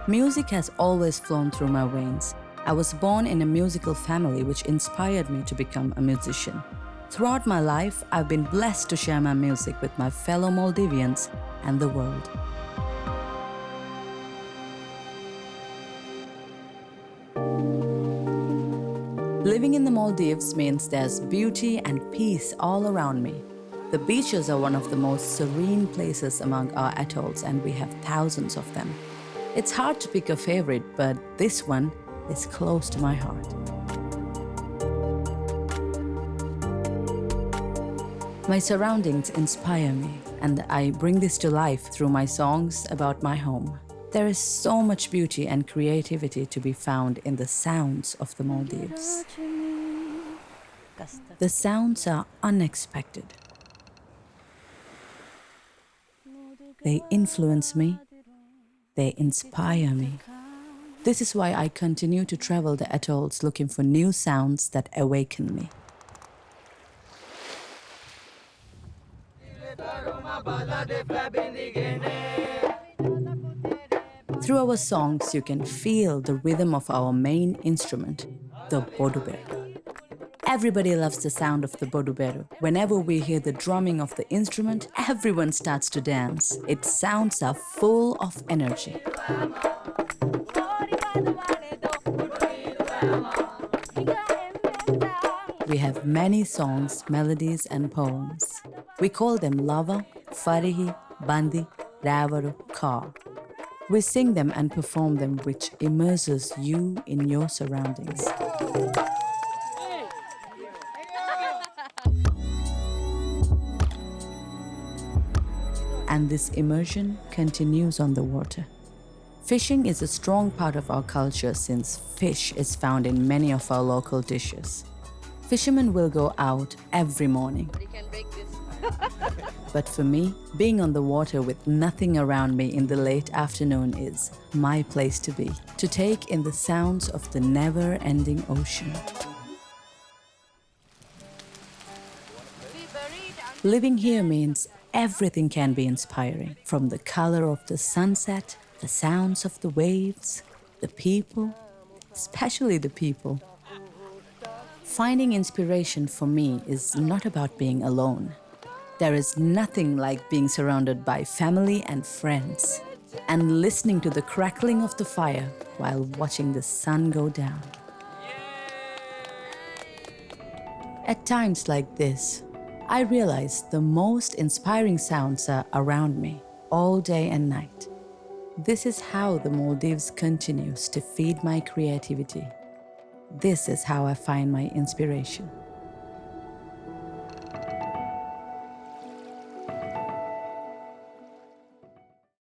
Music has always flown through my veins. I was born in a musical family which inspired me to become a musician. Throughout my life, I've been blessed to share my music with my fellow Maldivians and the world. Living in the Maldives means there's beauty and peace all around me. The beaches are one of the most serene places among our atolls, and we have thousands of them. It's hard to pick a favorite, but this one is close to my heart. My surroundings inspire me, and I bring this to life through my songs about my home. There is so much beauty and creativity to be found in the sounds of the Maldives. The sounds are unexpected. They influence me. They inspire me. This is why I continue to travel the atolls looking for new sounds that awaken me. Through our songs, you can feel the rhythm of our main instrument, the boduberu. Everybody loves the sound of the boduberu. Whenever we hear the drumming of the instrument, everyone starts to dance. Its sounds are full of energy. We have many songs, melodies, and poems. We call them lava, farihi, bandi, ravaru, ka. We sing them and perform them, which immerses you in your surroundings. And this immersion continues on the water. Fishing is a strong part of our culture since fish is found in many of our local dishes. Fishermen will go out every morning. But for me, being on the water with nothing around me in the late afternoon is my place to be, to take in the sounds of the never-ending ocean. Living here means everything can be inspiring, from the color of the sunset, the sounds of the waves, the people, especially the people. Finding inspiration for me is not about being alone. There is nothing like being surrounded by family and friends and listening to the crackling of the fire while watching the sun go down. At times like this, I realize the most inspiring sounds are around me all day and night. This is how the Maldives continues to feed my creativity. This is how I find my inspiration.